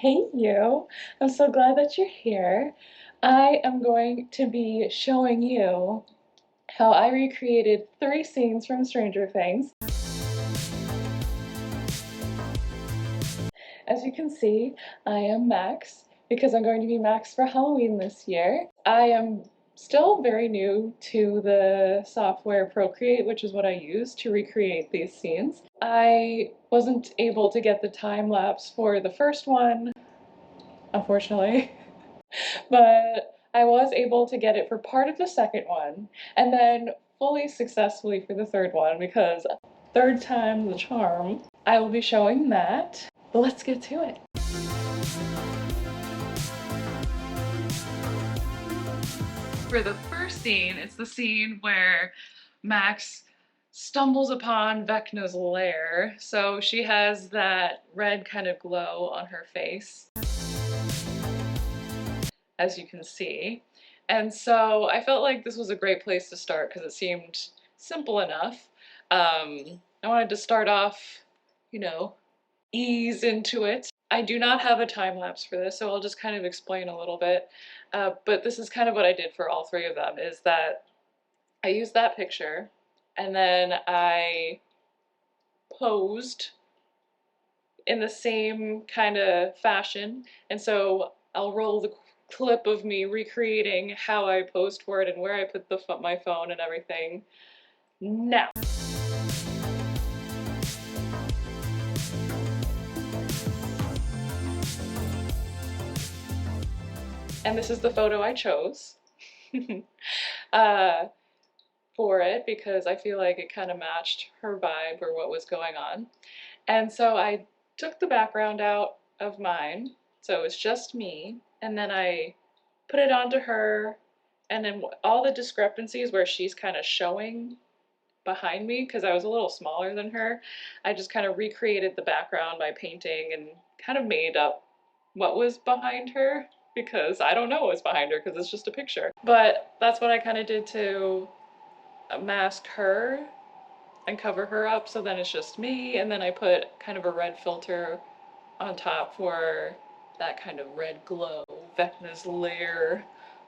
Hey you! I'm so glad that you're here. I am going to be showing you how I recreated 3 scenes from Stranger Things. As you can see, I am Max because I'm going to be Max for Halloween this year. I am still very new to the software Procreate, which is what I use to recreate these scenes. I wasn't able to get the time lapse for the first one, unfortunately. But I was able to get it for part of the second one, and then fully successfully for the third one, because third time's the charm. I will be showing that. Let's get to it. For the first scene, it's the scene where Max stumbles upon Vecna's lair. So she has that red kind of glow on her face, as you can see. And so I felt like this was a great place to start because it seemed simple enough. I wanted to start off, you know, ease into it. I do not have a time lapse for this, so I'll just kind of explain a little bit. But this is kind of what I did for all 3 of them, is that I used that picture and then I posed in the same kind of fashion. And so I'll roll the clip of me recreating how I posed for it and where I put my phone and everything now. And this is the photo I chose uh, for it because I feel like it kind of matched her vibe or what was going on. And so I took the background out of mine, so it's just me, and then I put it onto her, and then all the discrepancies where she's kind of showing behind me, because I was a little smaller than her, I just kind of recreated the background by painting and kind of made up what was behind her, because I don't know what's behind her because it's just a picture. But that's what I kind of did to mask her and cover her up, so then it's just me, and then I put kind of a red filter on top for that kind of red glow, Vecna's lair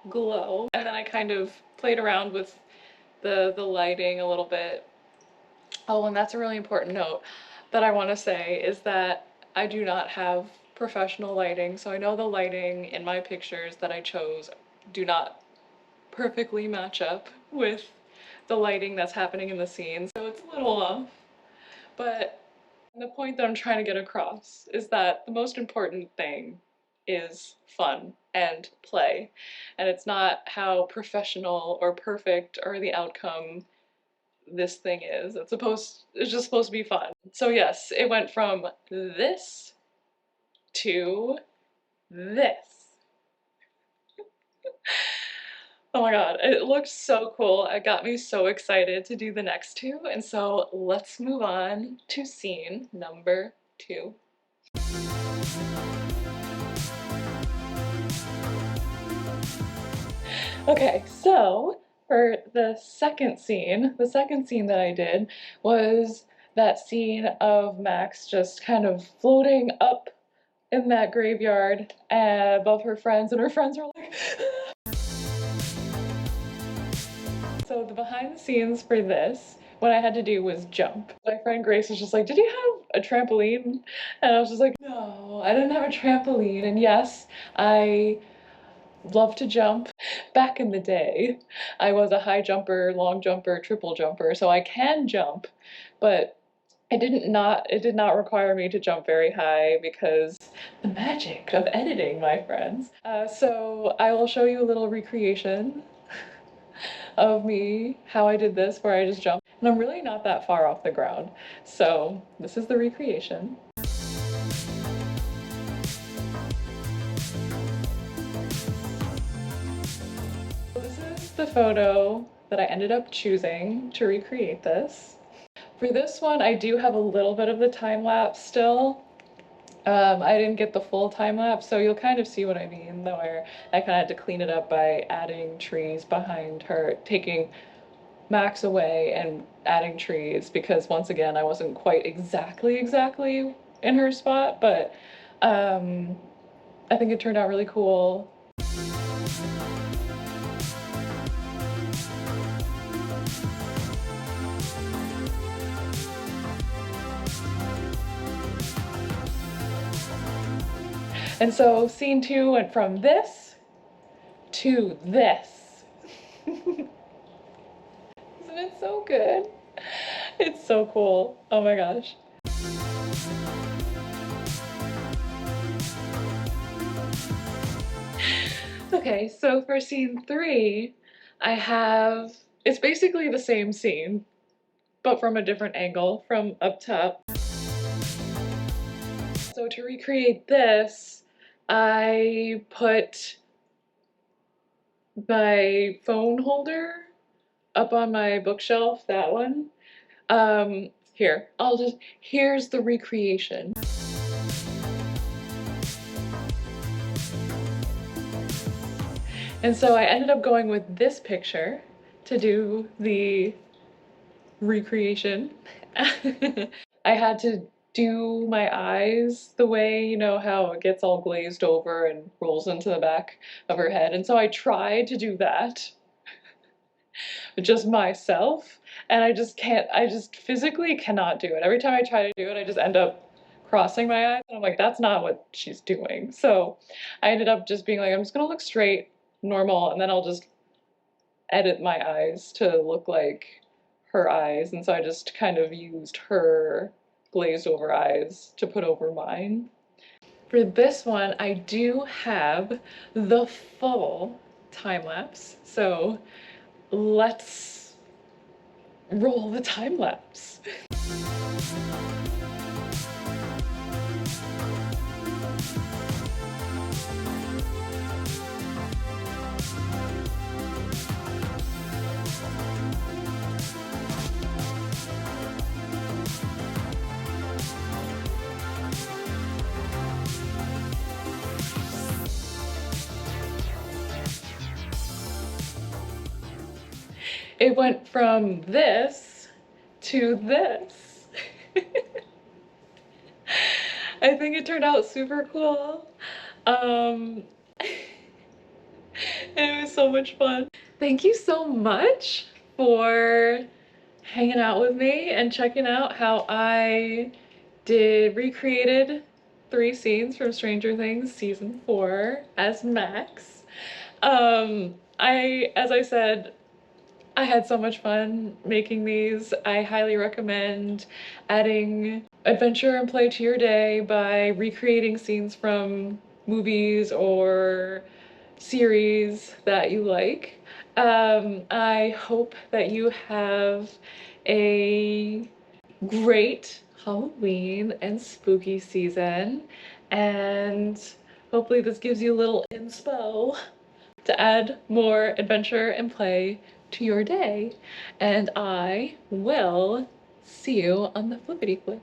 glow. And then I kind of played around with the lighting a little bit. Oh, and that's a really important note that I want to say is that I do not have professional lighting, so I know the lighting in my pictures that I chose do not perfectly match up with the lighting that's happening in the scene, so it's a little off. But the point that I'm trying to get across is that the most important thing is fun and play, and it's not how professional or perfect or the outcome this thing is. It's just supposed to be fun. So yes, it went from this to this. Oh my god, it looked so cool. It got me so excited to do the next 2, and so let's move on to scene number 2. Okay, so for the second scene that I did was that scene of Max just kind of floating up in that graveyard above her friends, and her friends are like, so the behind the scenes for this, what I had to do was jump. My friend Grace was just like, did you have a trampoline? And I was just like, no, I didn't have a trampoline. And yes, I love to jump. Back in the day, I was a high jumper, long jumper, triple jumper, so I can jump, but it did not require me to jump very high because the magic of editing, my friends. So I will show you a little recreation of me, how I did this, where I just jumped. And I'm really not that far off the ground. So this is the recreation. This is the photo that I ended up choosing to recreate this. For this one, I do have a little bit of the time lapse still. I didn't get the full time lapse, so you'll kind of see what I mean, though, where I kind of had to clean it up by adding trees behind her, taking Max away and adding trees, because once again, I wasn't quite exactly in her spot, but I think it turned out really cool. And so scene 2 went from this to this. Isn't it so good? It's so cool. Oh my gosh. Okay, so for scene 3, it's basically the same scene, but from a different angle, from up top. So to recreate this, I put my phone holder up on my bookshelf, that one. Here's the recreation. And so I ended up going with this picture to do the recreation. I had to do my eyes the way, you know, how it gets all glazed over and rolls into the back of her head. And so I tried to do that, just myself, and I just physically cannot do it. Every time I try to do it, I just end up crossing my eyes, and I'm like, that's not what she's doing. So I ended up just being like, I'm just gonna look straight, normal, and then I'll just edit my eyes to look like her eyes. And so I just kind of used her glazed over eyes to put over mine. For this one, I do have the full time lapse. So let's roll the time lapse. It went from this to this. I think it turned out super cool. It was so much fun. Thank you so much for hanging out with me and checking out how I recreated 3 scenes from Stranger Things season 4 as Max. As I said, I had so much fun making these. I highly recommend adding adventure and play to your day by recreating scenes from movies or series that you like. I hope that you have a great Halloween and spooky season, and hopefully this gives you a little inspo to add more adventure and play to your day. And I will see you on the flippity flip.